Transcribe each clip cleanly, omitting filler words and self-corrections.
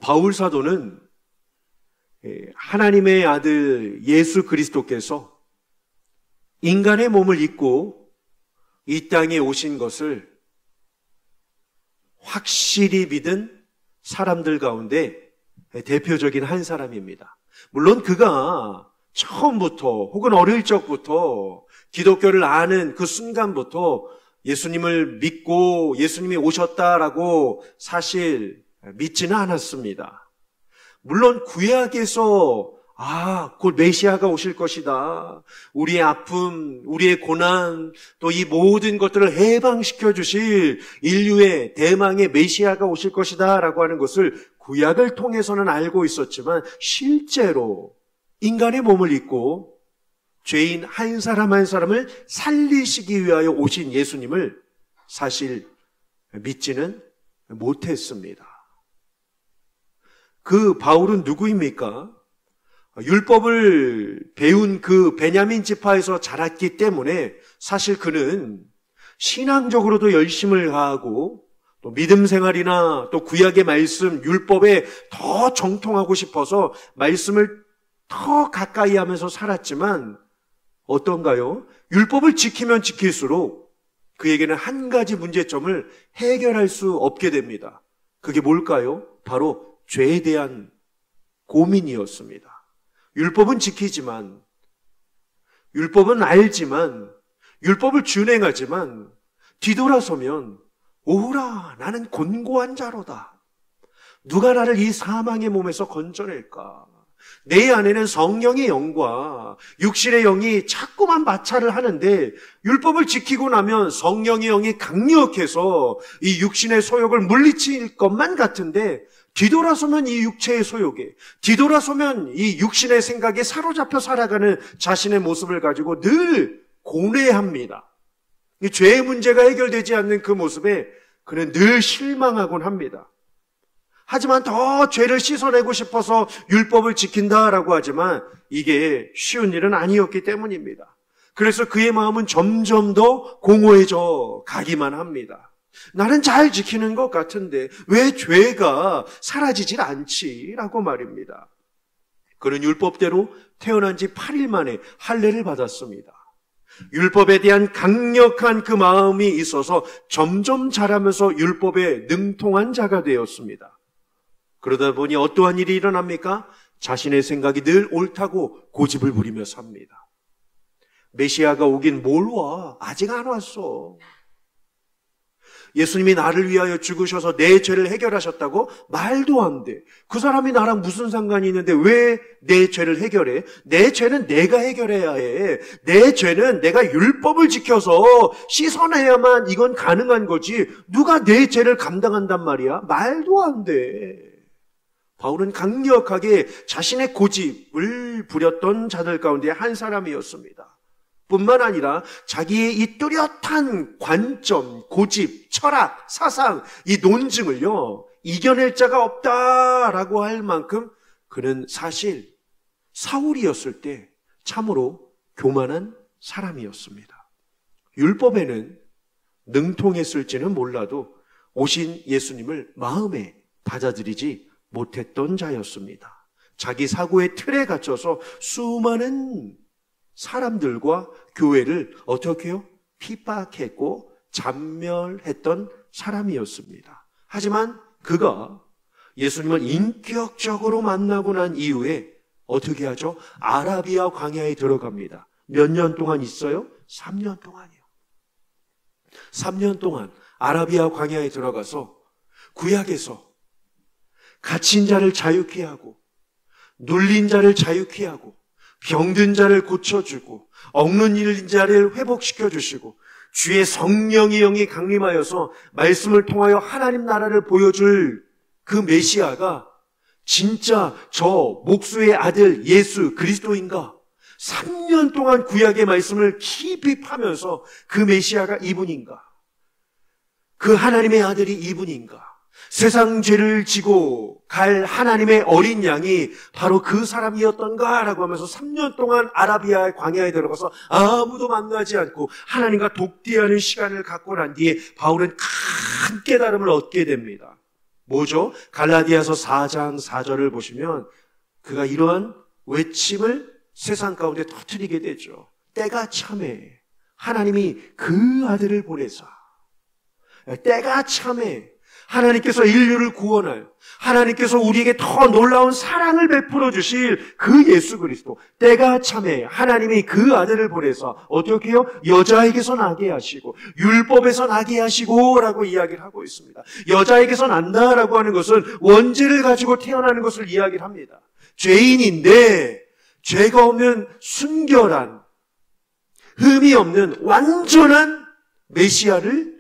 바울 사도는 하나님의 아들 예수 그리스도께서 인간의 몸을 입고 이 땅에 오신 것을 확실히 믿은 사람들 가운데 대표적인 한 사람입니다. 물론 그가 처음부터 혹은 어릴 적부터 기독교를 아는 그 순간부터 예수님을 믿고 예수님이 오셨다라고 사실 믿지는 않았습니다. 물론 구약에서 곧 메시아가 오실 것이다. 우리의 아픔, 우리의 고난, 또 이 모든 것들을 해방시켜 주실 인류의 대망의 메시아가 오실 것이다 라고 하는 것을 구약을 통해서는 알고 있었지만 실제로 인간의 몸을 입고 죄인 한 사람 한 사람을 살리시기 위하여 오신 예수님을 사실 믿지는 못했습니다. 그 바울은 누구입니까? 율법을 배운 그 베냐민 지파에서 자랐기 때문에 사실 그는 신앙적으로도 열심을 다하고 또 믿음 생활이나 또 구약의 말씀, 율법에 더 정통하고 싶어서 말씀을 더 가까이 하면서 살았지만 어떤가요? 율법을 지키면 지킬수록 그에게는 한 가지 문제점을 해결할 수 없게 됩니다. 그게 뭘까요? 바로 죄에 대한 고민이었습니다. 율법은 지키지만, 율법은 알지만, 율법을 준행하지만 뒤돌아서면 오라 나는 곤고한 자로다. 누가 나를 이 사망의 몸에서 건져낼까? 내 안에는 성령의 영과 육신의 영이 자꾸만 마찰을 하는데 율법을 지키고 나면 성령의 영이 강력해서 이 육신의 소욕을 물리칠 것만 같은데 뒤돌아서면 이 육체의 소욕에, 뒤돌아서면 이 육신의 생각에 사로잡혀 살아가는 자신의 모습을 가지고 늘 고뇌합니다. 이 죄의 문제가 해결되지 않는 그 모습에 그는 늘 실망하곤 합니다. 하지만 더 죄를 씻어내고 싶어서 율법을 지킨다라고 하지만 이게 쉬운 일은 아니었기 때문입니다. 그래서 그의 마음은 점점 더 공허해져 가기만 합니다. 나는 잘 지키는 것 같은데 왜 죄가 사라지질 않지라고 말입니다. 그는 율법대로 태어난 지 8일 만에 할례를 받았습니다. 율법에 대한 강력한 그 마음이 있어서 점점 자라면서 율법에 능통한 자가 되었습니다. 그러다 보니 어떠한 일이 일어납니까? 자신의 생각이 늘 옳다고 고집을 부리며 삽니다. 메시아가 오긴 뭘 와? 아직 안 왔어. 예수님이 나를 위하여 죽으셔서 내 죄를 해결하셨다고? 말도 안 돼. 그 사람이 나랑 무슨 상관이 있는데 왜 내 죄를 해결해? 내 죄는 내가 해결해야 해. 내 죄는 내가 율법을 지켜서 씻어내야만 이건 가능한 거지. 누가 내 죄를 감당한단 말이야? 말도 안 돼. 바울은 강력하게 자신의 고집을 부렸던 자들 가운데 한 사람이었습니다. 뿐만 아니라 자기의 이 뚜렷한 관점, 고집, 철학, 사상, 이 논증을요 이겨낼 자가 없다라고 할 만큼 그는 사실 사울이었을 때 참으로 교만한 사람이었습니다. 율법에는 능통했을지는 몰라도 오신 예수님을 마음에 받아들이지 못했던 자였습니다. 자기 사고의 틀에 갇혀서 수많은 사람들과 교회를 어떻게 해요? 핍박했고 잔멸했던 사람이었습니다. 하지만 그가 예수님을 인격적으로 만나고 난 이후에 어떻게 하죠? 아라비아 광야에 들어갑니다. 몇 년 동안 있어요? 3년 동안이요. 3년 동안 아라비아 광야에 들어가서 구약에서 갇힌 자를 자유케 하고 눌린 자를 자유케 하고 병든 자를 고쳐주고 억눌린 자를 회복시켜 주시고 주의 성령의 영이 강림하여서 말씀을 통하여 하나님 나라를 보여줄 그 메시아가 진짜 저 목수의 아들 예수 그리스도인가? 3년 동안 구약의 말씀을 깊이 파면서 그 메시아가 이분인가? 그 하나님의 아들이 이분인가? 세상 죄를 지고 갈 하나님의 어린 양이 바로 그 사람이었던가라고 하면서 3년 동안 아라비아의 광야에 들어가서 아무도 만나지 않고 하나님과 독대하는 시간을 갖고 난 뒤에 바울은 큰 깨달음을 얻게 됩니다. 뭐죠? 갈라디아서 4장 4절을 보시면 그가 이러한 외침을 세상 가운데 터뜨리게 되죠. 때가 참해 하나님이 그 아들을 보내사. 때가 참해 하나님께서 인류를 구원할, 하나님께서 우리에게 더 놀라운 사랑을 베풀어 주실 그 예수 그리스도, 때가 참해 하나님이 그 아들을 보내서 어떻게 해요? 여자에게서 나게 하시고 율법에서 나게 하시고 라고 이야기를 하고 있습니다. 여자에게서 난다라고 하는 것은 원죄를 가지고 태어나는 것을 이야기를 합니다. 죄인인데 죄가 없는 순결한, 흠이 없는 완전한 메시아를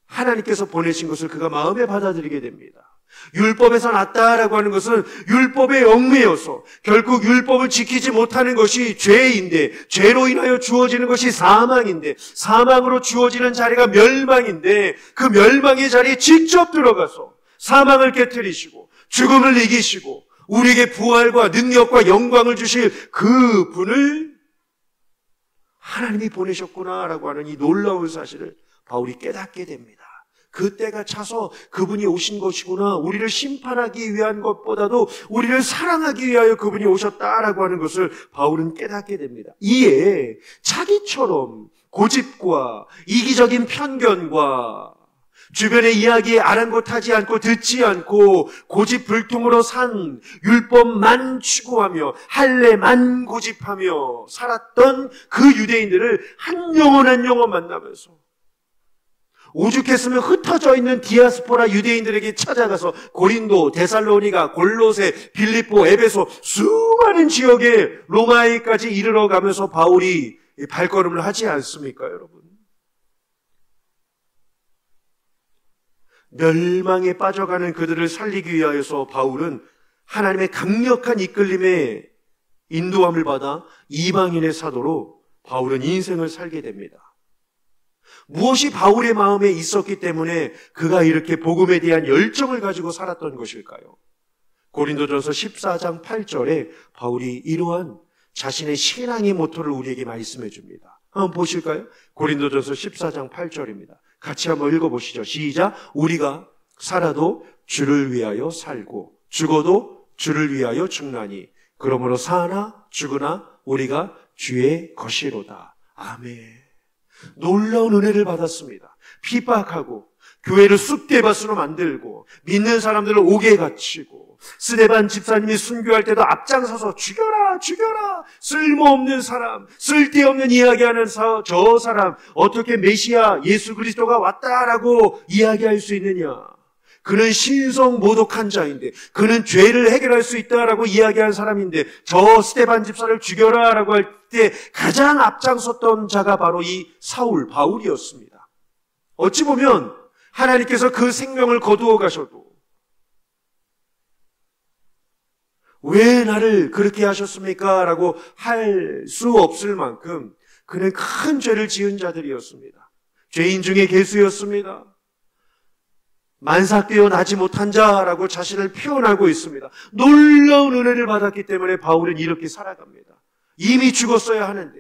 하나님께서 보내신 것을 그가 마음에 받아들이게 됩니다. 율법에서 났다라고 하는 것은 율법에 얽매여서 결국 율법을 지키지 못하는 것이 죄인데, 죄로 인하여 주어지는 것이 사망인데, 사망으로 주어지는 자리가 멸망인데, 그 멸망의 자리에 직접 들어가서 사망을 깨트리시고 죽음을 이기시고 우리에게 부활과 능력과 영광을 주실 그 분을 하나님이 보내셨구나라고 하는 이 놀라운 사실을 바울이 깨닫게 됩니다. 그때가 차서 그분이 오신 것이구나, 우리를 심판하기 위한 것보다도 우리를 사랑하기 위하여 그분이 오셨다라고 하는 것을 바울은 깨닫게 됩니다. 이에 자기처럼 고집과 이기적인 편견과 주변의 이야기에 아랑곳하지 않고 듣지 않고 고집불통으로 산, 율법만 추구하며 할례만 고집하며 살았던 그 유대인들을 한 영혼 한 영혼 만나면서 오죽했으면 흩어져 있는 디아스포라 유대인들에게 찾아가서 고린도, 데살로니가, 골로새, 빌립보, 에베소 수많은 지역에 로마에까지 이르러 가면서 바울이 발걸음을 하지 않습니까, 여러분? 멸망에 빠져가는 그들을 살리기 위하여서 바울은 하나님의 강력한 이끌림에 인도함을 받아 이방인의 사도로 바울은 인생을 살게 됩니다. 무엇이 바울의 마음에 있었기 때문에 그가 이렇게 복음에 대한 열정을 가지고 살았던 것일까요? 고린도전서 14장 8절에 바울이 이러한 자신의 신앙의 모토를 우리에게 말씀해 줍니다. 한번 보실까요? 고린도전서 14장 8절입니다. 같이 한번 읽어보시죠. 시작. 우리가 살아도 주를 위하여 살고 죽어도 주를 위하여 죽나니 그러므로 사나 죽으나 우리가 주의 것이로다. 아멘. 놀라운 은혜를 받았습니다. 핍박하고 교회를 쑥대밭으로 만들고 믿는 사람들을 옥에 갇히고 스데반 집사님이 순교할 때도 앞장서서 죽여라 죽여라, 쓸모없는 사람, 쓸데없는 이야기하는 저 사람 어떻게 메시아 예수 그리스도가 왔다라고 이야기할 수 있느냐, 그는 신성 모독한 자인데, 그는 죄를 해결할 수 있다라고 이야기한 사람인데 저 스데반 집사를 죽여라라고 할 때 가장 앞장섰던 자가 바로 이 사울, 바울이었습니다. 어찌 보면 하나님께서 그 생명을 거두어 가셔도 왜 나를 그렇게 하셨습니까? 라고 할 수 없을 만큼 그는 큰 죄를 지은 자들이었습니다. 죄인 중에 괴수였습니다. 만삭되어 나지 못한 자라고 자신을 표현하고 있습니다. 놀라운 은혜를 받았기 때문에 바울은 이렇게 살아갑니다. 이미 죽었어야 하는데,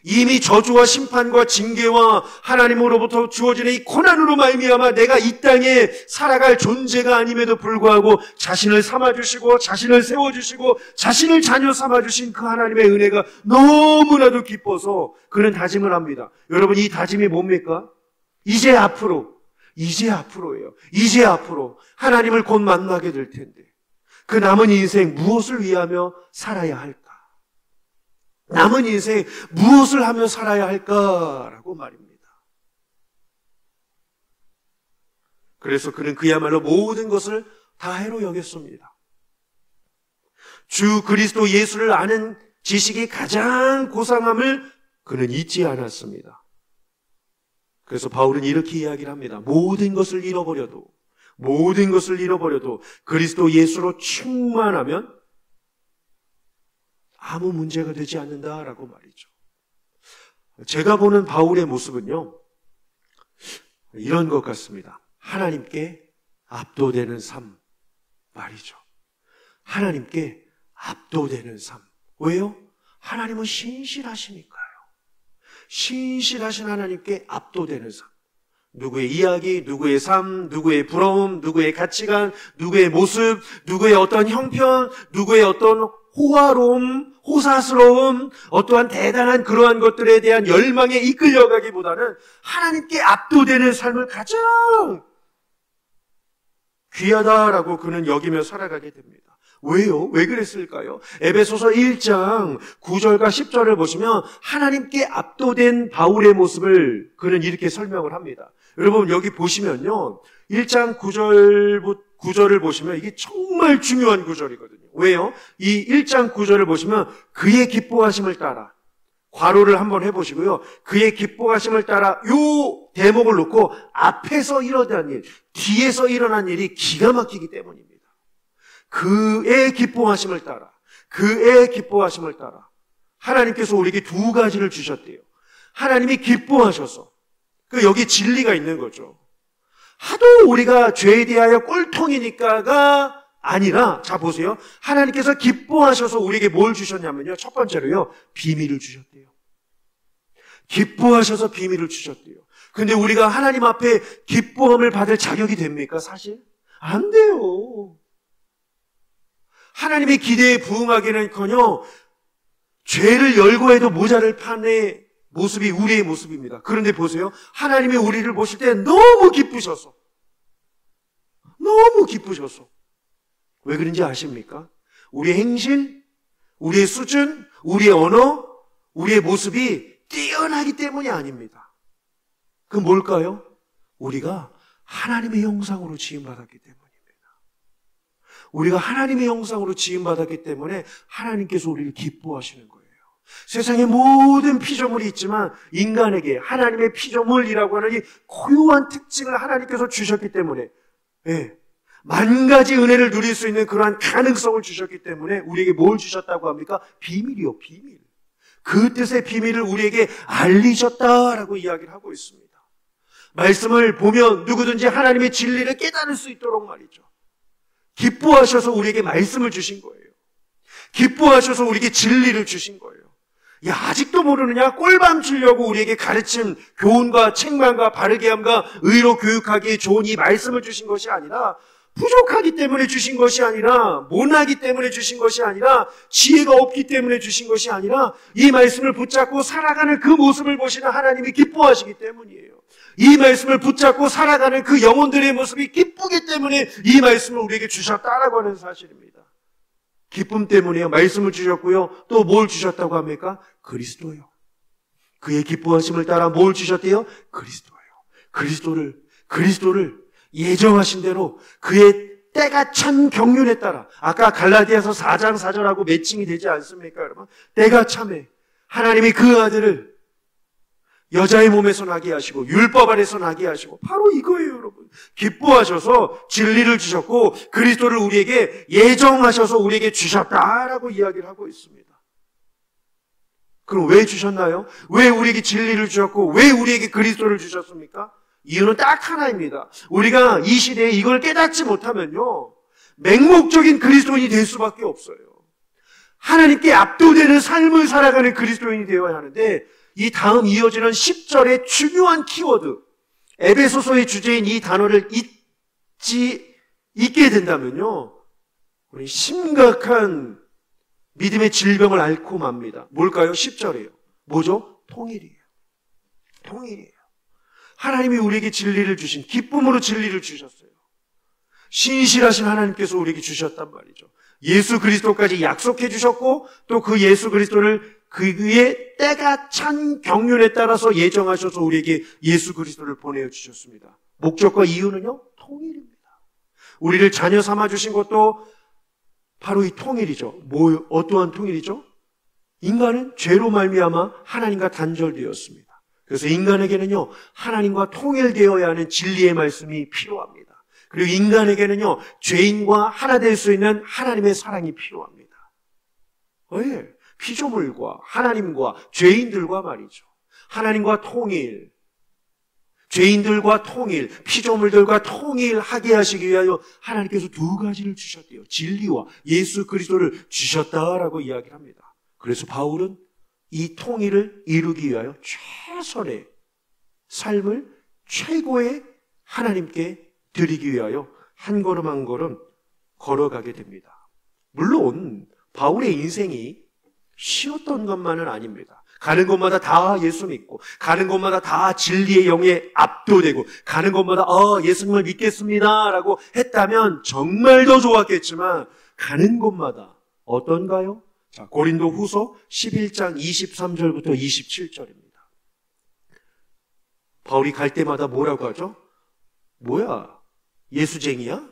이미 저주와 심판과 징계와 하나님으로부터 주어지는 이 고난으로 말미암아 내가 이 땅에 살아갈 존재가 아님에도 불구하고 자신을 삼아주시고 자신을 세워주시고 자신을 자녀 삼아주신 그 하나님의 은혜가 너무나도 기뻐서 그는 다짐을 합니다. 여러분, 이 다짐이 뭡니까? 이제 앞으로예요. 이제 앞으로 하나님을 곧 만나게 될 텐데 그 남은 인생 무엇을 위하며 살아야 할까? 남은 인생 무엇을 하며 살아야 할까라고 말입니다. 그래서 그는 그야말로 모든 것을 다해로 여겼습니다. 주 그리스도 예수를 아는 지식이 가장 고상함을 그는 잊지 않았습니다. 그래서 바울은 이렇게 이야기를 합니다. 모든 것을 잃어버려도 그리스도 예수로 충만하면 아무 문제가 되지 않는다라고 말이죠. 제가 보는 바울의 모습은요, 이런 것 같습니다. 하나님께 압도되는 삶 말이죠. 하나님께 압도되는 삶. 왜요? 하나님은 신실하시니까요. 신실하신 하나님께 압도되는 삶. 누구의 이야기, 누구의 삶, 누구의 부러움, 누구의 가치관, 누구의 모습, 누구의 어떤 형편, 누구의 어떤 호화로움, 호사스러움, 어떠한 대단한 그러한 것들에 대한 열망에 이끌려가기보다는 하나님께 압도되는 삶을 가장 귀하다라고 그는 여기며 살아가게 됩니다. 왜요? 왜 그랬을까요? 에베소서 1장 9절과 10절을 보시면 하나님께 압도된 바울의 모습을 그는 이렇게 설명을 합니다. 여러분 여기 보시면요, 1장 9절을 보시면 이게 정말 중요한 구절이거든요. 왜요? 이 1장 9절을 보시면 그의 기뻐하심을 따라, 괄호를 한번 해보시고요, 그의 기뻐하심을 따라 요 대목을 놓고 앞에서 일어난 일, 뒤에서 일어난 일이 기가 막히기 때문입니다. 그의 기뻐하심을 따라, 그의 기뻐하심을 따라 하나님께서 우리에게 두 가지를 주셨대요. 하나님이 기뻐하셔서, 여기 진리가 있는 거죠. 하도 우리가 죄에 대하여 꼴통이니까가 아니라, 자 보세요, 하나님께서 기뻐하셔서 우리에게 뭘 주셨냐면요, 첫 번째로요, 비밀을 주셨대요. 기뻐하셔서 비밀을 주셨대요. 근데 우리가 하나님 앞에 기뻐함을 받을 자격이 됩니까? 사실 안 돼요. 하나님의 기대에 부응하기는커녕 죄를 열거해도 모자를 판의 모습이 우리의 모습입니다. 그런데 보세요, 하나님이 우리를 보실 때 너무 기쁘셔서, 왜 그런지 아십니까? 우리의 행실, 우리의 수준, 우리의 언어, 우리의 모습이 뛰어나기 때문이 아닙니다. 그 뭘까요? 우리가 하나님의 형상으로 지음받았기 때문입니다. 우리가 하나님의 형상으로 지음받았기 때문에 하나님께서 우리를 기뻐하시는 거예요. 세상에 모든 피조물이 있지만 인간에게 하나님의 피조물이라고 하는 이 고유한 특징을 하나님께서 주셨기 때문에, 만 가지 은혜를 누릴 수 있는 그러한 가능성을 주셨기 때문에 우리에게 뭘 주셨다고 합니까? 비밀이요, 비밀. 그 뜻의 비밀을 우리에게 알리셨다라고 이야기를 하고 있습니다. 말씀을 보면 누구든지 하나님의 진리를 깨달을 수 있도록 말이죠. 기뻐하셔서 우리에게 말씀을 주신 거예요. 기뻐하셔서 우리에게 진리를 주신 거예요. 야, 아직도 모르느냐? 꼴밤 주려고 우리에게 가르침, 교훈과 책망과 바르게 함과 의로 교육하기에 좋은 이 말씀을 주신 것이 아니라, 부족하기 때문에 주신 것이 아니라, 못나기 때문에 주신 것이 아니라, 지혜가 없기 때문에 주신 것이 아니라, 이 말씀을 붙잡고 살아가는 그 모습을 보시는 하나님이 기뻐하시기 때문이에요. 이 말씀을 붙잡고 살아가는 그 영혼들의 모습이 기쁘기 때문에 이 말씀을 우리에게 주셨다라고 하는 사실입니다. 기쁨 때문에요. 말씀을 주셨고요. 또 뭘 주셨다고 합니까? 그리스도요. 그의 기뻐하심을 따라 뭘 주셨대요? 그리스도예요. 그리스도를 예정하신 대로 그의 때가 찬 경륜에 따라, 아까 갈라디아서 4장 4절하고 매칭이 되지 않습니까, 여러분? 때가 참에 하나님이 그 아들을 여자의 몸에서 나게 하시고 율법 아래서 나게 하시고, 바로 이거예요, 여러분. 기뻐하셔서 진리를 주셨고 그리스도를 우리에게 예정하셔서 우리에게 주셨다라고 이야기를 하고 있습니다. 그럼 왜 주셨나요? 왜 우리에게 진리를 주셨고 왜 우리에게 그리스도를 주셨습니까? 이유는 딱 하나입니다. 우리가 이 시대에 이걸 깨닫지 못하면요, 맹목적인 그리스도인이 될 수밖에 없어요. 하나님께 압도되는 삶을 살아가는 그리스도인이 되어야 하는데, 이 다음 이어지는 10절의 중요한 키워드, 에베소서의 주제인 이 단어를 잊게 된다면요, 우리 심각한 믿음의 질병을 앓고 맙니다. 뭘까요? 10절이에요. 뭐죠? 통일이에요. 하나님이 우리에게 진리를 주신, 기쁨으로 진리를 주셨어요. 신실하신 하나님께서 우리에게 주셨단 말이죠. 예수 그리스도까지 약속해 주셨고, 또 그 예수 그리스도를 그의 때가 찬 경륜에 따라서 예정하셔서 우리에게 예수 그리스도를 보내주셨습니다. 목적과 이유는요, 통일입니다. 우리를 자녀 삼아 주신 것도 바로 이 통일이죠. 어떠한 통일이죠? 인간은 죄로 말미암아 하나님과 단절되었습니다. 그래서 인간에게는요, 하나님과 통일되어야 하는 진리의 말씀이 필요합니다. 그리고 인간에게는요, 죄인과 하나 될 수 있는 하나님의 사랑이 필요합니다. 왜? 피조물과 하나님과 죄인들과 말이죠. 하나님과 통일, 죄인들과 통일, 피조물들과 통일하게 하시기 위하여 하나님께서 두 가지를 주셨대요. 진리와 예수 그리스도를 주셨다라고 이야기를 합니다. 그래서 바울은 이 통일을 이루기 위하여 최선의 삶을 최고의 하나님께 드리기 위하여 한 걸음 한 걸음 걸어가게 됩니다. 물론 바울의 인생이 쉬웠던 것만은 아닙니다. 가는 곳마다 다 예수 믿고, 가는 곳마다 다 진리의 영에 압도되고, 가는 곳마다 예수님을 믿겠습니다 라고 했다면 정말 더 좋았겠지만, 가는 곳마다 어떤가요? 자, 고린도 후서 11장 23절부터 27절입니다. 바울이 갈 때마다 뭐라고 하죠? 뭐야? 예수쟁이야?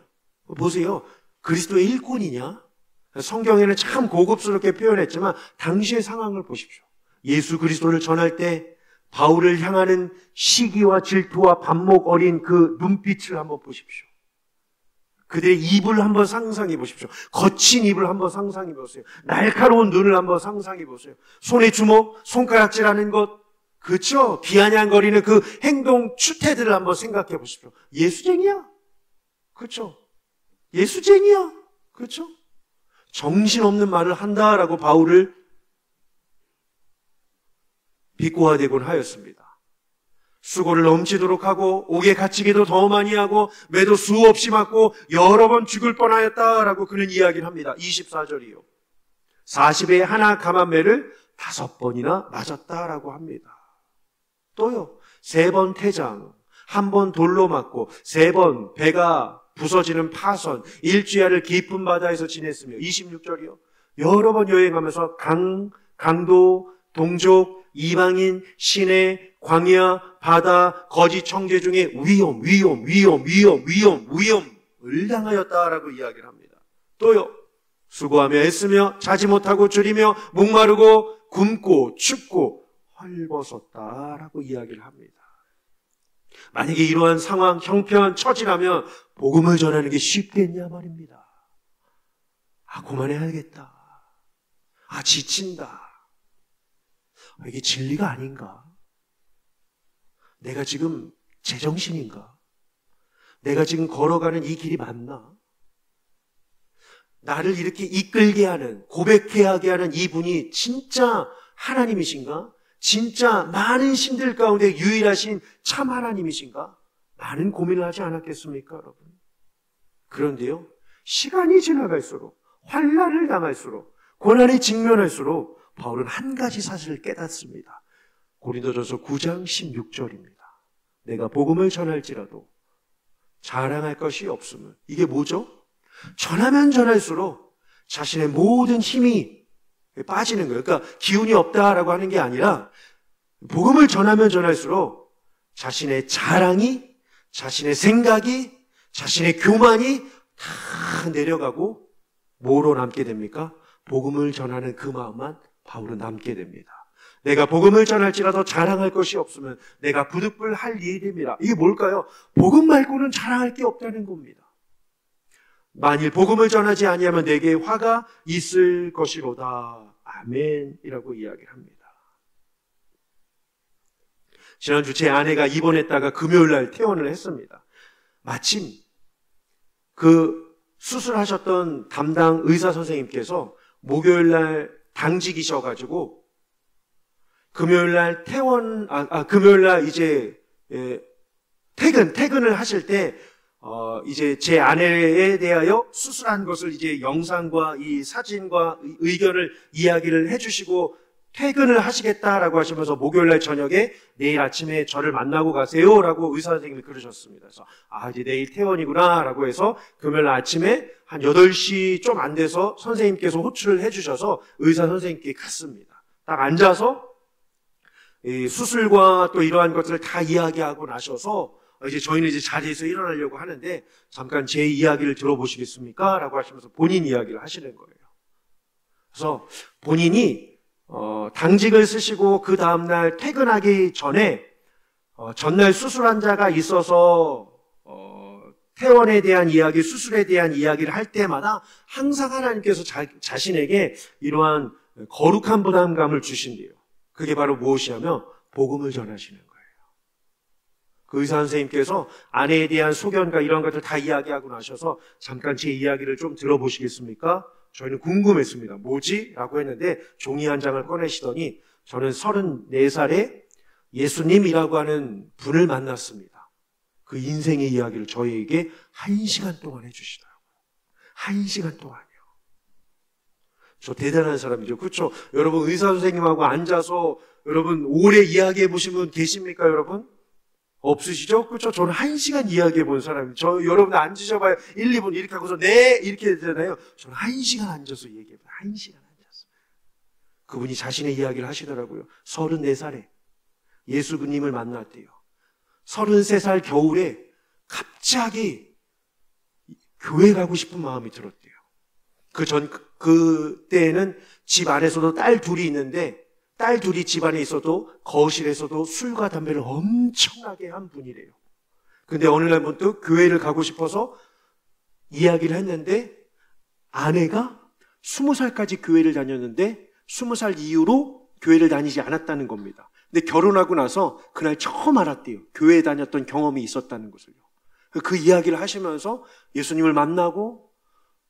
보세요. 그리스도의 일꾼이냐? 성경에는 참 고급스럽게 표현했지만 당시의 상황을 보십시오. 예수 그리스도를 전할 때 바울을 향하는 시기와 질투와 반목 어린 그 눈빛을 한번 보십시오. 그들의 입을 한번 상상해 보십시오. 거친 입을 한번 상상해 보세요. 날카로운 눈을 한번 상상해 보세요. 손에 주먹, 손가락질하는 것, 그렇죠? 비아냥거리는 그 행동 추태들을 한번 생각해 보십시오. 예수쟁이야? 그렇죠? 예수쟁이야? 그렇죠? 정신없는 말을 한다라고 바울을 비꼬아대곤 하였습니다. 수고를 넘치도록 하고 옥에 갇히기도 더 많이 하고 매도 수없이 맞고 여러 번 죽을 뻔하였다라고 그는 이야기를 합니다. 24절이요. 40에 하나 감한 매를 5번이나 맞았다라고 합니다. 또요. 3번 태장, 1번 돌로 맞고 3번 배가 부서지는 파선, 일주야를 깊은 바다에서 지냈으며 26절이요. 여러 번 여행하면서 강도, 동족, 이방인, 시내, 광야, 바다, 거짓 청제 중에 위험을 당하였다라고 이야기를 합니다. 또요. 수고하며 애쓰며 자지 못하고 줄이며 목마르고 굶고 춥고 헐벗었다라고 이야기를 합니다. 만약에 이러한 상황, 형편, 처지라면 복음을 전하는 게 쉽겠냐 말입니다. 그만해야겠다. 지친다. 이게 진리가 아닌가? 내가 지금 제정신인가? 내가 지금 걸어가는 이 길이 맞나? 나를 이렇게 이끌게 하는, 고백해야 하게 하는 이분이 진짜 하나님이신가? 진짜 많은 신들 가운데 유일하신 참 하나님이신가? 많은 고민을 하지 않았겠습니까, 여러분? 그런데요, 시간이 지나갈수록, 환난을 당할수록, 고난에 직면할수록 바울은 한 가지 사실을 깨닫습니다. 고린도전서 9장 16절입니다. 내가 복음을 전할지라도 자랑할 것이 없음은, 이게 뭐죠? 전하면 전할수록 자신의 모든 힘이 빠지는 거예요. 그러니까 기운이 없다라고 하는 게 아니라 복음을 전하면 전할수록 자신의 자랑이, 자신의 생각이, 자신의 교만이 다 내려가고 뭐로 남게 됩니까? 복음을 전하는 그 마음만 바울은 남게 됩니다. 내가 복음을 전할지라도 자랑할 것이 없으면 내가 부득불할 일임이라. 이게 뭘까요? 복음 말고는 자랑할 게 없다는 겁니다. 만일 복음을 전하지 아니하면 내게 화가 있을 것이로다. 아멘이라고 이야기를 합니다. 지난주 제 아내가 입원했다가 금요일 날 퇴원을 했습니다. 마침 그 수술하셨던 담당 의사 선생님께서 목요일 날 당직이셔가지고 금요일 날 금요일 날 이제 퇴근을 하실 때 이제 제 아내에 대하여 수술한 것을 이제 영상과 이 사진과 의견을 이야기를 해주시고 퇴근을 하시겠다라고 하시면서 목요일날 저녁에 내일 아침에 저를 만나고 가세요라고 의사 선생님이 그러셨습니다. 그래서 이제 내일 퇴원이구나라고 해서 금요일 아침에 한 8시 좀 안 돼서 선생님께서 호출을 해주셔서 의사 선생님께 갔습니다. 딱 앉아서 이 수술과 또 이러한 것들을 다 이야기하고 나셔서 이제 저희는 이제 자리에서 일어나려고 하는데 잠깐 제 이야기를 들어보시겠습니까? 라고 하시면서 본인 이야기를 하시는 거예요. 그래서 본인이 당직을 쓰시고 그 다음날 퇴근하기 전에 전날 수술 환자가 있어서 퇴원에 대한 이야기, 수술에 대한 이야기를 할 때마다 항상 하나님께서 자신에게 이러한 거룩한 부담감을 주신대요. 그게 바로 무엇이냐면 복음을 전하시는 거예요. 그 의사 선생님께서 아내에 대한 소견과 이런 것들 다 이야기하고 나셔서 잠깐 제 이야기를 좀 들어보시겠습니까? 저희는 궁금했습니다. 뭐지? 라고 했는데 종이 한 장을 꺼내시더니 저는 34살에 예수님이라고 하는 분을 만났습니다. 그 인생의 이야기를 저희에게 1시간 동안 해주시더라고요. 1시간 동안이요. 저 대단한 사람이죠. 그렇죠? 여러분 의사 선생님하고 앉아서 여러분 오래 이야기해 보신 분 계십니까, 여러분? 없으시죠? 그렇죠? 저는 1시간 이야기해 본 사람이에요. 여러분 앉으셔봐요. 1, 2분 이렇게 하고서 네 이렇게 되잖아요. 저는 1시간 앉아서 얘기해 봐요. 1시간 앉아서. 그분이 자신의 이야기를 하시더라고요. 34살에 예수님을 만났대요. 33살 겨울에 갑자기 교회 가고 싶은 마음이 들었대요. 그때는 집 안에서도 딸 둘이 있는데 딸 둘이 집안에 있어도 거실에서도 술과 담배를 엄청나게 한 분이래요. 근데 어느 날 문득 교회를 가고 싶어서 이야기를 했는데 아내가 20살까지 교회를 다녔는데 20살 이후로 교회를 다니지 않았다는 겁니다. 근데 결혼하고 나서 그날 처음 알았대요. 교회에 다녔던 경험이 있었다는 것을요. 그 이야기를 하시면서 예수님을 만나고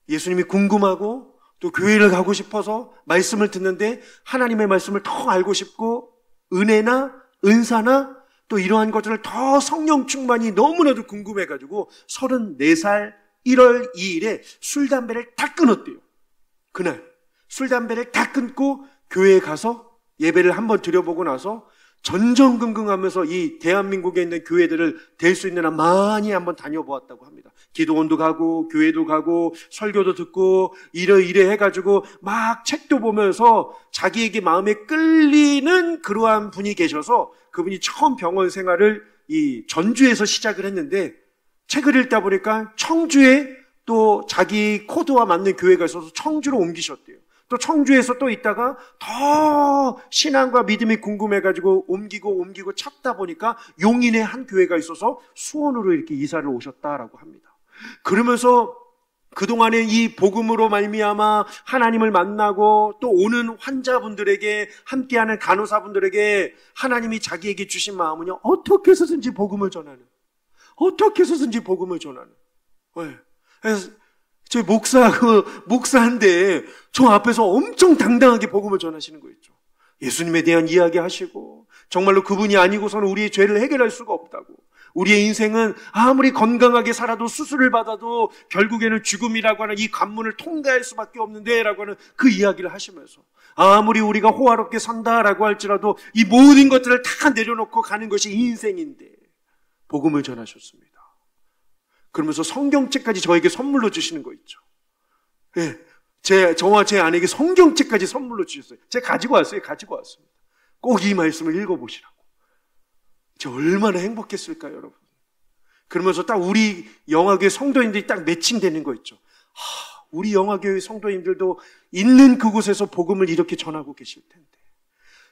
예수님이 궁금하고 또 교회를 가고 싶어서 말씀을 듣는데 하나님의 말씀을 더 알고 싶고 은혜나 은사나 또 이러한 것들을 더 성령 충만이 너무나도 궁금해가지고 34살 1월 2일에 술, 담배를 다 끊었대요. 그날 술, 담배를 다 끊고 교회에 가서 예배를 한번 드려보고 나서 전전긍긍하면서 이 대한민국에 있는 교회들을 될 수 있는 한 많이 한번 다녀보았다고 합니다. 기도원도 가고 교회도 가고 설교도 듣고 이래 해가지고 막 책도 보면서 자기에게 마음에 끌리는 그러한 분이 계셔서 그분이 처음 병원 생활을 이 전주에서 시작을 했는데 책을 읽다 보니까 청주에 또 자기 코드와 맞는 교회가 있어서 청주로 옮기셨대요. 또 청주에서 또 있다가 더 신앙과 믿음이 궁금해가지고 옮기고 찾다 보니까 용인에 한 교회가 있어서 수원으로 이렇게 이사를 오셨다라고 합니다. 그러면서 그동안에 이 복음으로 말미암아 하나님을 만나고 또 오는 환자분들에게 함께하는 간호사분들에게 하나님이 자기에게 주신 마음은요, 어떻게 해서든지 복음을 전하는, 왜? 그래서 저희 목사인데 저 앞에서 엄청 당당하게 복음을 전하시는 거 있죠. 예수님에 대한 이야기 하시고 정말로 그분이 아니고서는 우리의 죄를 해결할 수가 없다고. 우리의 인생은 아무리 건강하게 살아도 수술을 받아도 결국에는 죽음이라고 하는 이 관문을 통과할 수밖에 없는데 라고 하는 그 이야기를 하시면서 아무리 우리가 호화롭게 산다라고 할지라도 이 모든 것들을 다 내려놓고 가는 것이 인생인데 복음을 전하셨습니다. 그러면서 성경책까지 저에게 선물로 주시는 거 있죠. 예, 저와 제 아내에게 성경책까지 선물로 주셨어요. 제가 가지고 왔습니다. 꼭 이 말씀을 읽어보시라고. 저 얼마나 행복했을까요, 여러분? 그러면서 딱 우리 영화교회 성도님들이 딱 매칭되는 거 있죠. 우리 영화교회 성도님들도 있는 그곳에서 복음을 이렇게 전하고 계실 텐데.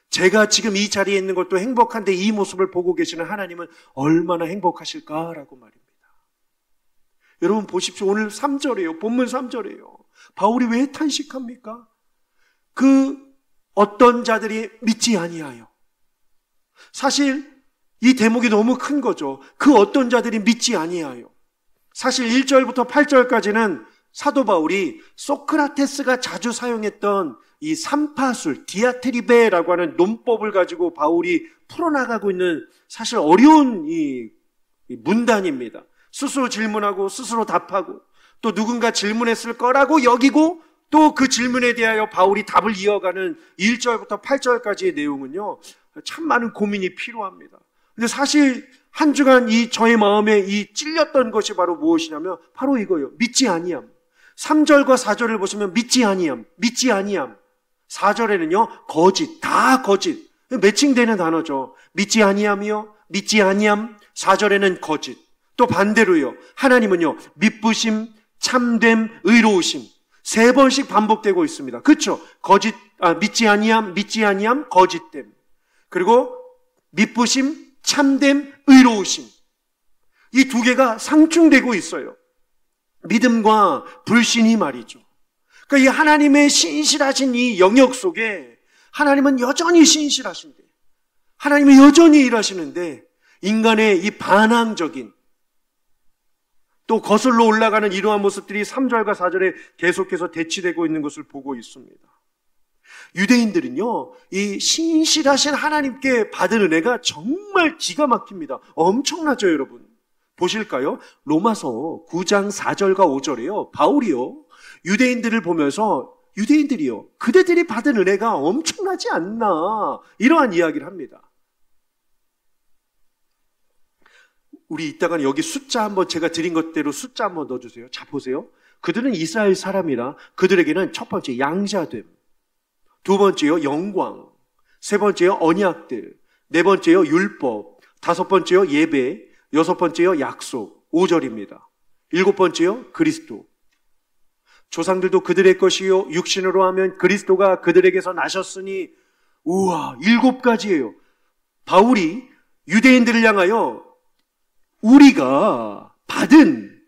제가 지금 이 자리에 있는 것도 행복한데 이 모습을 보고 계시는 하나님은 얼마나 행복하실까라고 말입니다. 여러분 보십시오. 오늘 3절이에요. 본문 3절이에요. 바울이 왜 탄식합니까? 그 어떤 자들이 믿지 아니하여. 사실 이 대목이 너무 큰 거죠. 그 어떤 자들이 믿지 아니하여. 사실 1절부터 8절까지는 사도 바울이 소크라테스가 자주 사용했던 이 삼파술, 디아트리베라고 하는 논법을 가지고 바울이 풀어나가고 있는 사실 어려운 이 문단입니다. 스스로 질문하고 스스로 답하고 또 누군가 질문했을 거라고 여기고 또 그 질문에 대하여 바울이 답을 이어가는 1절부터 8절까지의 내용은요, 참 많은 고민이 필요합니다. 근데 사실 한 주간 저의 마음에 이 찔렸던 것이 바로 무엇이냐면 바로 이거예요. 믿지 아니함. 3절과 4절을 보시면 믿지 아니함. 4절에는요 거짓, 다 거짓. 매칭되는 단어죠. 믿지 아니함이요, 믿지 아니함. 4절에는 거짓. 또 반대로요, 하나님은요 믿부심, 참됨, 의로우심. 3번씩 반복되고 있습니다. 그렇죠? 믿지 아니함, 거짓됨. 그리고 믿부심, 참됨, 의로우심. 이 두 개가 상충되고 있어요. 믿음과 불신이 말이죠. 그러니까 이 하나님의 신실하신 이 영역 속에 하나님은 여전히 신실하신데, 하나님은 여전히 일하시는데 인간의 이 반항적인 또 거슬러 올라가는 이러한 모습들이 3절과 4절에 계속해서 대치되고 있는 것을 보고 있습니다. 유대인들은요, 이 신실하신 하나님께 받은 은혜가 정말 기가 막힙니다. 엄청나죠, 여러분? 보실까요? 로마서 9장 4절과 5절이요. 바울이요. 유대인들을 보면서 유대인들이요. 그대들이 받은 은혜가 엄청나지 않나. 이러한 이야기를 합니다. 우리 이따가 여기 숫자 한번 제가 드린 것대로 숫자 한번 넣어주세요. 자, 보세요. 그들은 이스라엘 사람이라 그들에게는 첫 번째 양자됨, 두 번째요 영광, 세 번째요 언약들, 네 번째요 율법, 다섯 번째요 예배, 여섯 번째요 약속, 5절입니다. 일곱 번째요 그리스도. 조상들도 그들의 것이요 육신으로 하면 그리스도가 그들에게서 나셨으니, 우와, 7가지예요. 바울이 유대인들을 향하여 우리가 받은,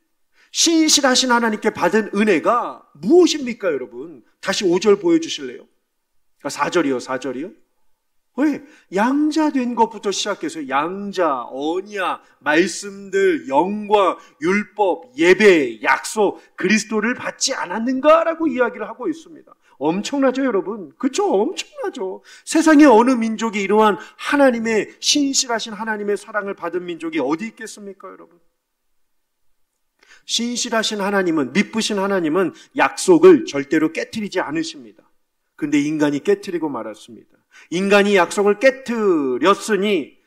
신실하신 하나님께 받은 은혜가 무엇입니까, 여러분? 다시 5절 보여주실래요? 4절이요, 4절이요? 왜? 양자된 것부터 시작해서 양자, 언약, 말씀들, 영광, 율법, 예배, 약속, 그리스도를 받지 않았는가라고 이야기를 하고 있습니다. 엄청나죠, 여러분? 그렇죠? 엄청나죠. 세상에 어느 민족이 이러한 하나님의, 신실하신 하나님의 사랑을 받은 민족이 어디 있겠습니까, 여러분? 신실하신 하나님은, 미쁘신 하나님은 약속을 절대로 깨트리지 않으십니다. 근데 인간이 깨트리고 말았습니다. 인간이 약속을 깨트렸으니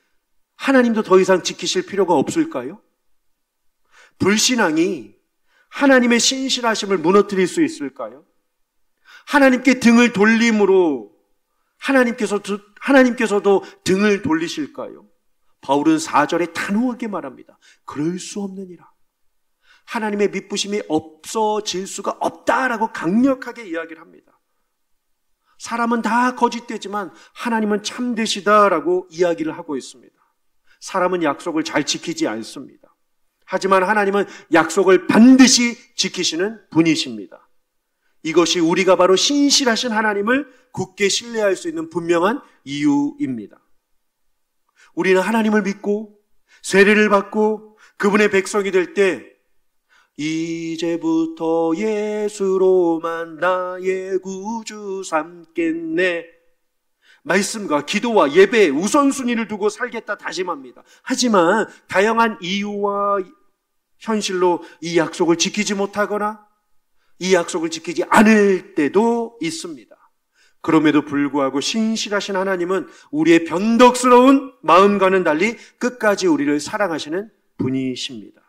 하나님도 더 이상 지키실 필요가 없을까요? 불신앙이 하나님의 신실하심을 무너뜨릴 수 있을까요? 하나님께 등을 돌림으로 하나님께서도 등을 돌리실까요? 바울은 4절에 단호하게 말합니다. 그럴 수 없느니라. 하나님의 미쁘심이 없어질 수가 없다라고 강력하게 이야기를 합니다. 사람은 다 거짓되지만 하나님은 참되시다라고 이야기를 하고 있습니다. 사람은 약속을 잘 지키지 않습니다. 하지만 하나님은 약속을 반드시 지키시는 분이십니다. 이것이 우리가 바로 신실하신 하나님을 굳게 신뢰할 수 있는 분명한 이유입니다. 우리는 하나님을 믿고 세례를 받고 그분의 백성이 될 때 이제부터 예수로만 나의 구주 삼겠네, 말씀과 기도와 예배에 우선순위를 두고 살겠다 다짐합니다. 하지만 다양한 이유와 현실로 이 약속을 지키지 못하거나 이 약속을 지키지 않을 때도 있습니다. 그럼에도 불구하고 신실하신 하나님은 우리의 변덕스러운 마음과는 달리 끝까지 우리를 사랑하시는 분이십니다.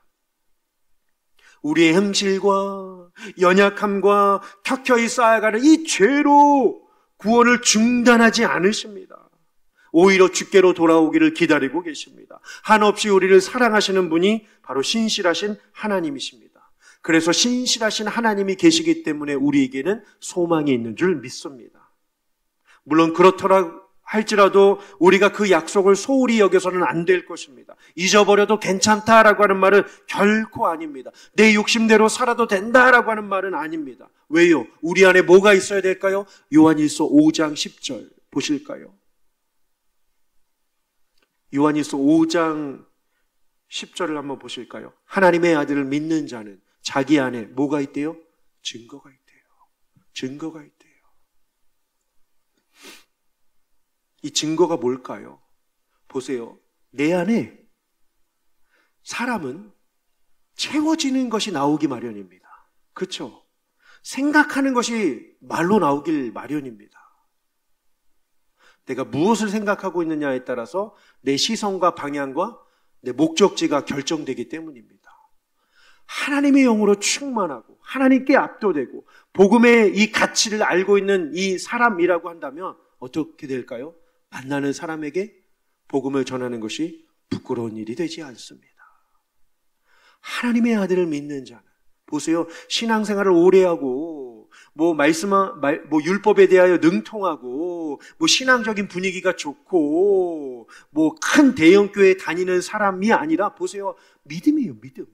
우리의 행실과 연약함과 켜켜이 쌓아가는 이 죄로 구원을 중단하지 않으십니다. 오히려 주께로 돌아오기를 기다리고 계십니다. 한없이 우리를 사랑하시는 분이 바로 신실하신 하나님이십니다. 그래서 신실하신 하나님이 계시기 때문에 우리에게는 소망이 있는 줄 믿습니다. 물론 그렇더라 할지라도 우리가 그 약속을 소홀히 여겨서는 안 될 것입니다. 잊어버려도 괜찮다라고 하는 말은 결코 아닙니다. 내 욕심대로 살아도 된다라고 하는 말은 아닙니다. 왜요? 우리 안에 뭐가 있어야 될까요? 요한일서 5장 10절 보실까요? 요한일서 5장 10절을 한번 보실까요? 하나님의 아들을 믿는 자는 자기 안에 뭐가 있대요? 증거가 있대요. 증거가 있대요. 이 증거가 뭘까요? 보세요. 내 안에 사람은 채워지는 것이 나오기 마련입니다. 그렇죠? 생각하는 것이 말로 나오길 마련입니다. 내가 무엇을 생각하고 있느냐에 따라서 내 시선과 방향과 내 목적지가 결정되기 때문입니다. 하나님의 영으로 충만하고 하나님께 압도되고 복음의 이 가치를 알고 있는 이 사람이라고 한다면 어떻게 될까요? 만나는 사람에게 복음을 전하는 것이 부끄러운 일이 되지 않습니다. 하나님의 아들을 믿는 자는, 보세요. 신앙생활을 오래 하고 율법에 대하여 능통하고 신앙적인 분위기가 좋고 큰 대형교회 다니는 사람이 아니라 보세요. 믿음이에요. 믿음.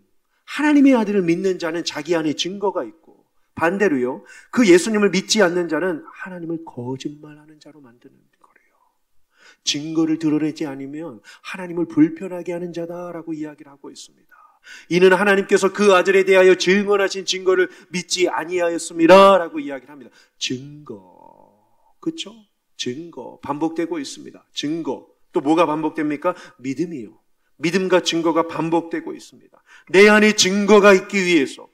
하나님의 아들을 믿는 자는 자기 안에 증거가 있고, 반대로요, 그 예수님을 믿지 않는 자는 하나님을 거짓말하는 자로 만드는 거예요. 증거를 드러내지 않으면 하나님을 불편하게 하는 자다라고 이야기를 하고 있습니다. 이는 하나님께서 그 아들에 대하여 증언하신 증거를 믿지 아니하였습니다라고 이야기를 합니다. 증거, 그렇죠? 증거 반복되고 있습니다. 증거. 또 뭐가 반복됩니까? 믿음이요. 믿음과 증거가 반복되고 있습니다. 내 안에 증거가 있기 위해서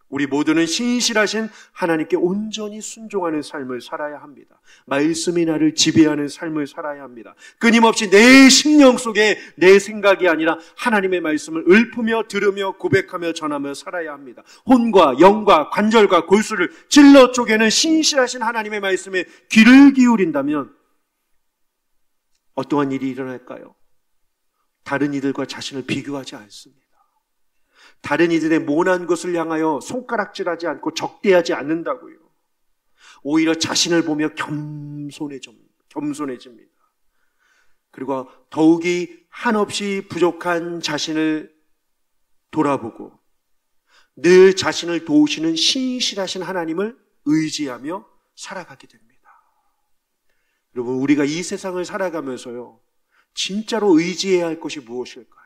우리 모두는 신실하신 하나님께 온전히 순종하는 삶을 살아야 합니다. 말씀이 나를 지배하는 삶을 살아야 합니다. 끊임없이 내 심령 속에 내 생각이 아니라 하나님의 말씀을 읊으며 들으며 고백하며 전하며 살아야 합니다. 혼과 영과 관절과 골수를 찔러 쪼개는 신실하신 하나님의 말씀에 귀를 기울인다면 어떠한 일이 일어날까요? 다른 이들과 자신을 비교하지 않습니다. 다른 이들의 모난 것을 향하여 손가락질하지 않고 적대하지 않는다고요. 오히려 자신을 보며 겸손해집니다. 그리고 더욱이 한없이 부족한 자신을 돌아보고 늘 자신을 도우시는 신실하신 하나님을 의지하며 살아가게 됩니다. 여러분, 우리가 이 세상을 살아가면서요, 진짜로 의지해야 할 것이 무엇일까요?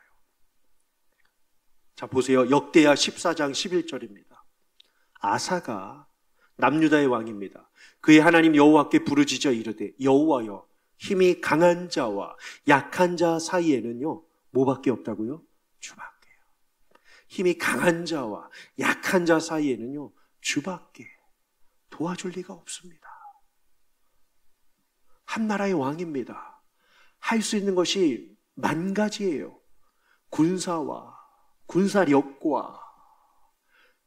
자, 보세요. 역대하 14장 11절입니다. 아사가 남유다의 왕입니다. 그의 하나님 여호와께 부르짖어 이르되 여호와여, 힘이 강한 자와 약한 자 사이에는요, 뭐밖에 없다고요? 주밖에요. 힘이 강한 자와 약한 자 사이에는요, 주밖에 도와줄 리가 없습니다. 한 나라의 왕입니다. 할 수 있는 것이 만 가지예요. 군사력과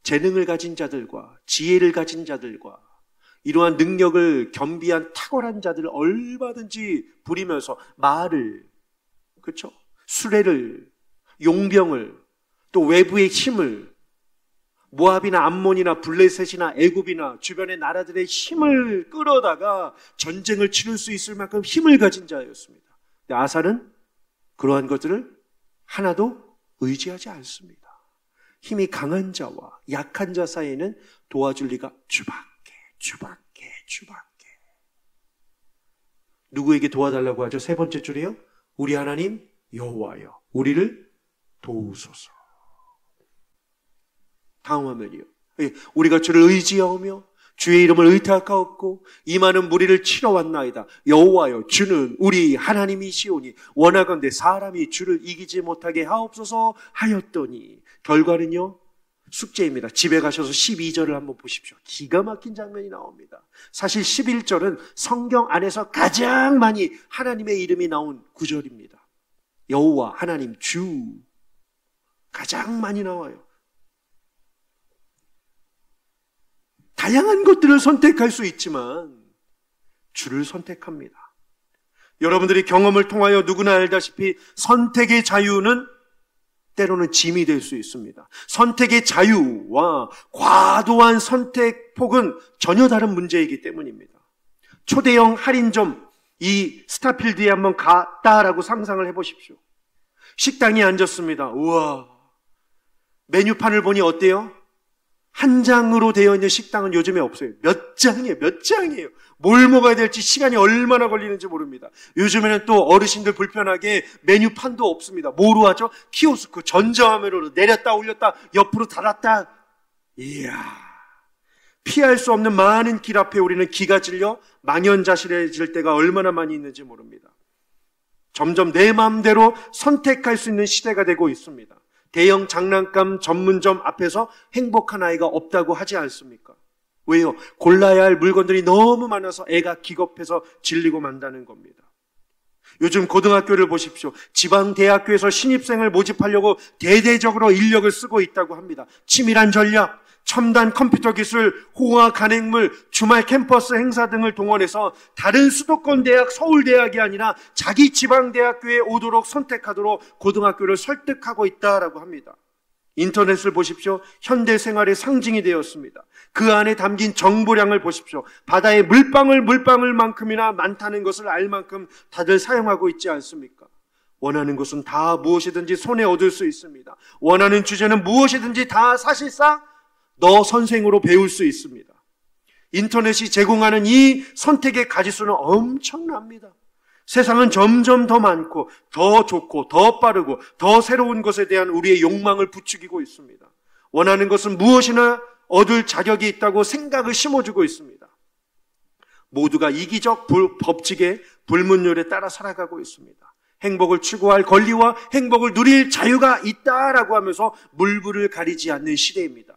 재능을 가진 자들과 지혜를 가진 자들과 이러한 능력을 겸비한 탁월한 자들을 얼마든지 부리면서 말을, 그렇죠? 수레를, 용병을, 또 외부의 힘을, 모압이나 암몬이나 블레셋이나 애굽이나 주변의 나라들의 힘을 끌어다가 전쟁을 치를 수 있을 만큼 힘을 가진 자였습니다. 근데 아사는 그러한 것들을 하나도 의지하지 않습니다. 힘이 강한 자와 약한 자 사이에는 도와줄 리가 주밖에. 누구에게 도와달라고 하죠? 세 번째 줄이요. 우리 하나님 여호와여, 우리를 도우소서. 다음 화면이요. 우리가 주를 의지하오며 주의 이름을 의탁하옵고 이 많은 무리를 치러 왔나이다. 여호와여, 주는 우리 하나님이시오니 원하건대 사람이 주를 이기지 못하게 하옵소서 하였더니, 결과는요, 숙제입니다. 집에 가셔서 12절을 한번 보십시오. 기가 막힌 장면이 나옵니다. 사실 11절은 성경 안에서 가장 많이 하나님의 이름이 나온 구절입니다. 여호와, 하나님, 주, 가장 많이 나와요. 다양한 것들을 선택할 수 있지만 주를 선택합니다. 여러분들이 경험을 통하여 누구나 알다시피 선택의 자유는 때로는 짐이 될 수 있습니다. 선택의 자유와 과도한 선택폭은 전혀 다른 문제이기 때문입니다. 초대형 할인점, 이 스타필드에 한번 갔다라고 상상을 해보십시오. 식당에 앉았습니다. 우와, 메뉴판을 보니 어때요? 한 장으로 되어 있는 식당은 요즘에 없어요. 몇 장이에요. 뭘 먹어야 될지 시간이 얼마나 걸리는지 모릅니다. 요즘에는 또 어르신들 불편하게 메뉴판도 없습니다. 뭐로 하죠? 키오스크, 전자화면으로 내렸다 올렸다 옆으로 달았다. 이야, 피할 수 없는 많은 길 앞에 우리는 기가 질려 망연자실해질 때가 얼마나 많이 있는지 모릅니다. 점점 내 마음대로 선택할 수 있는 시대가 되고 있습니다. 대형 장난감 전문점 앞에서 행복한 아이가 없다고 하지 않습니까? 왜요? 골라야 할 물건들이 너무 많아서 애가 기겁해서 질리고 만다는 겁니다. 요즘 고등학교를 보십시오. 지방 대학교에서 신입생을 모집하려고 대대적으로 인력을 쓰고 있다고 합니다. 치밀한 전략, 첨단 컴퓨터 기술, 호화 간행물, 주말 캠퍼스 행사 등을 동원해서 다른 수도권 대학, 서울대학이 아니라 자기 지방대학교에 오도록 선택하도록 고등학교를 설득하고 있다라고 합니다. 인터넷을 보십시오. 현대 생활의 상징이 되었습니다. 그 안에 담긴 정보량을 보십시오. 바다에 물방울만큼이나 많다는 것을 알 만큼 다들 사용하고 있지 않습니까? 원하는 것은 다 무엇이든지 손에 얻을 수 있습니다. 원하는 주제는 무엇이든지 다 사실상 너 선생으로 배울 수 있습니다. 인터넷이 제공하는 이 선택의 가지수는 엄청납니다. 세상은 점점 더 많고 더 좋고 더 빠르고 더 새로운 것에 대한 우리의 욕망을 부추기고 있습니다. 원하는 것은 무엇이나 얻을 자격이 있다고 생각을 심어주고 있습니다. 모두가 이기적 법칙의 불문율에 따라 살아가고 있습니다. 행복을 추구할 권리와 행복을 누릴 자유가 있다라고 하면서 물불을 가리지 않는 시대입니다.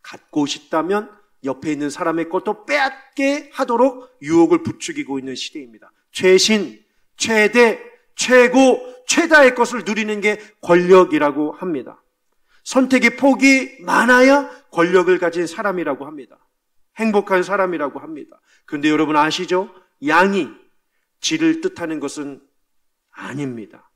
갖고 싶다면 옆에 있는 사람의 것도 빼앗게 하도록 유혹을 부추기고 있는 시대입니다. 최신, 최대, 최고, 최다의 것을 누리는 게 권력이라고 합니다. 선택의 폭이 많아야 권력을 가진 사람이라고 합니다. 행복한 사람이라고 합니다. 그런데 여러분 아시죠? 양이 질을 뜻하는 것은 아닙니다.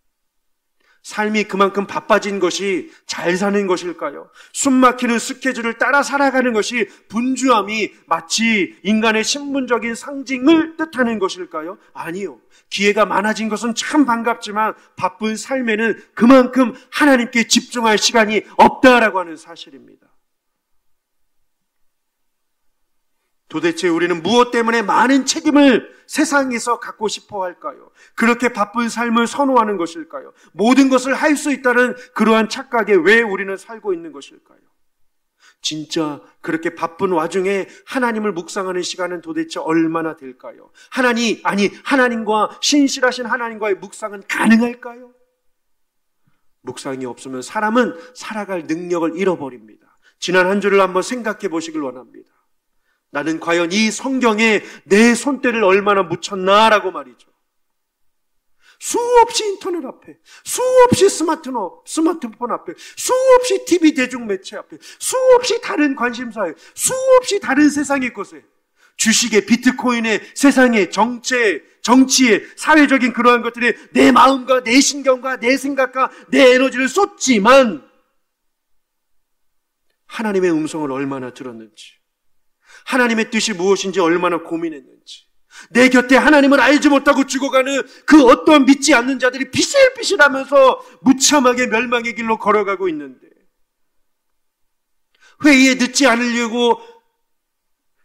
삶이 그만큼 바빠진 것이 잘 사는 것일까요? 숨막히는 스케줄을 따라 살아가는 것이 분주함이 마치 인간의 신분적인 상징을 뜻하는 것일까요? 아니요. 기회가 많아진 것은 참 반갑지만 바쁜 삶에는 그만큼 하나님께 집중할 시간이 없다라고 하는 사실입니다. 도대체 우리는 무엇 때문에 많은 책임을 세상에서 갖고 싶어 할까요? 그렇게 바쁜 삶을 선호하는 것일까요? 모든 것을 할 수 있다는 그러한 착각에 왜 우리는 살고 있는 것일까요? 진짜 그렇게 바쁜 와중에 하나님을 묵상하는 시간은 도대체 얼마나 될까요? 하나님과 신실하신 하나님과의 묵상은 가능할까요? 묵상이 없으면 사람은 살아갈 능력을 잃어버립니다. 지난 한 주를 한번 생각해 보시길 원합니다. 나는 과연 이 성경에 내 손때를 얼마나 묻혔나라고 말이죠. 수없이 인터넷 앞에, 수없이 스마트폰 앞에, 수없이 TV 대중매체 앞에, 수없이 다른 관심사에, 수없이 다른 세상의 것에, 주식에, 비트코인에, 세상에, 정치에, 사회적인 그러한 것들에 내 마음과 내 신경과 내 생각과 내 에너지를 쏟지만 하나님의 음성을 얼마나 들었는지, 하나님의 뜻이 무엇인지 얼마나 고민했는지, 내 곁에 하나님을 알지 못하고 죽어가는 그 어떤 믿지 않는 자들이 비실비실하면서 무참하게 멸망의 길로 걸어가고 있는데, 회의에 늦지 않으려고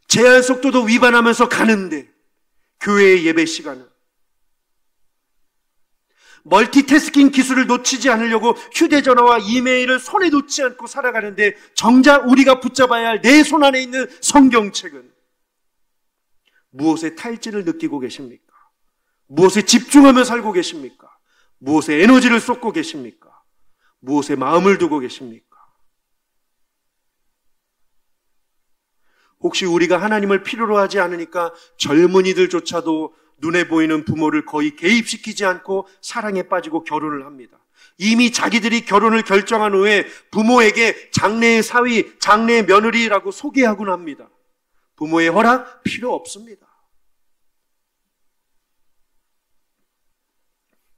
제한 속도도 위반하면서 가는데, 교회의 예배 시간은 멀티태스킹 기술을 놓치지 않으려고 휴대전화와 이메일을 손에 놓지 않고 살아가는데, 정작 우리가 붙잡아야 할 내 손 안에 있는 성경책은 무엇에 탈진을 느끼고 계십니까? 무엇에 집중하며 살고 계십니까? 무엇에 에너지를 쏟고 계십니까? 무엇에 마음을 두고 계십니까? 혹시 우리가 하나님을 필요로 하지 않으니까 젊은이들조차도 눈에 보이는 부모를 거의 개입시키지 않고 사랑에 빠지고 결혼을 합니다. 이미 자기들이 결혼을 결정한 후에 부모에게 장래의 사위, 장래의 며느리라고 소개하곤 합니다. 부모의 허락 필요 없습니다.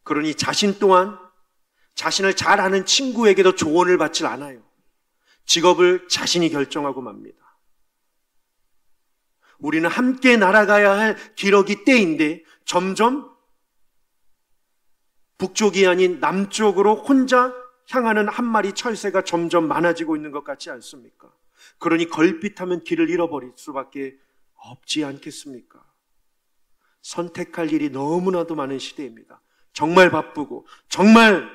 그러니 자신 또한 자신을 잘 아는 친구에게도 조언을 받질 않아요. 직업을 자신이 결정하고 맙니다. 우리는 함께 날아가야 할 기러기 떼인데 점점 북쪽이 아닌 남쪽으로 혼자 향하는 한 마리 철새가 점점 많아지고 있는 것 같지 않습니까? 그러니 걸핏하면 길을 잃어버릴 수밖에 없지 않겠습니까? 선택할 일이 너무나도 많은 시대입니다. 정말 바쁘고 정말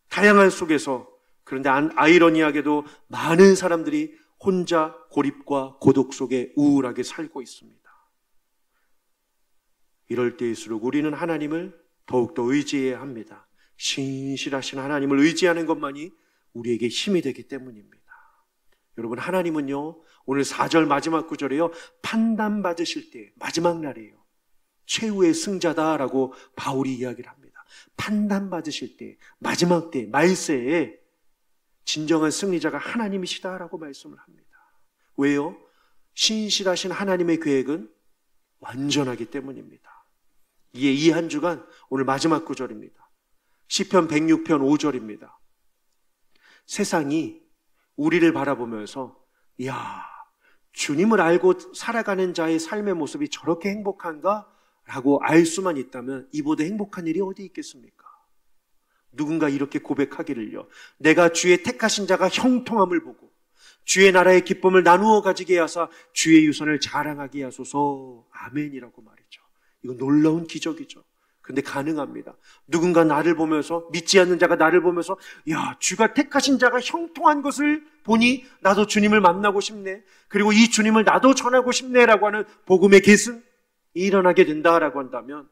다양한 속에서, 그런데 아이러니하게도 많은 사람들이 혼자 고립과 고독 속에 우울하게 살고 있습니다. 이럴 때일수록 우리는 하나님을 더욱더 의지해야 합니다. 신실하신 하나님을 의지하는 것만이 우리에게 힘이 되기 때문입니다. 여러분, 하나님은요, 오늘 4절 마지막 구절에요, 판단받으실 때 마지막 날이에요. 최후의 승자다라고 바울이 이야기를 합니다. 판단받으실 때, 마지막 때, 말세에 진정한 승리자가 하나님이시다라고 말씀을 합니다. 왜요? 신실하신 하나님의 계획은 완전하기 때문입니다. 이에 이 한 주간 오늘 마지막 구절입니다. 시편 106편 5절입니다. 세상이 우리를 바라보면서, 이야, 주님을 알고 살아가는 자의 삶의 모습이 저렇게 행복한가? 라고 알 수만 있다면 이보다 행복한 일이 어디 있겠습니까? 누군가 이렇게 고백하기를요, 내가 주의 택하신 자가 형통함을 보고 주의 나라의 기쁨을 나누어 가지게 하사 주의 유선을 자랑하게 하소서. 아멘이라고 말이죠. 이거 놀라운 기적이죠. 근데 가능합니다. 누군가 나를 보면서, 믿지 않는 자가 나를 보면서, 야, 주가 택하신 자가 형통한 것을 보니 나도 주님을 만나고 싶네, 그리고 이 주님을 나도 전하고 싶네 라고 하는 복음의 계승이 일어나게 된다라고 한다면,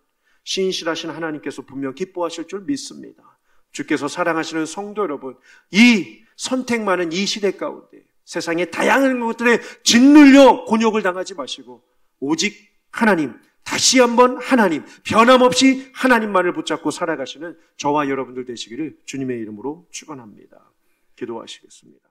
신실하신 하나님께서 분명 기뻐하실 줄 믿습니다. 주께서 사랑하시는 성도 여러분, 이 선택 많은 이 시대 가운데 세상의 다양한 것들에 짓눌려 곤욕을 당하지 마시고 오직 하나님, 다시 한번 하나님, 변함없이 하나님만을 붙잡고 살아가시는 저와 여러분들 되시기를 주님의 이름으로 축원합니다. 기도하시겠습니다.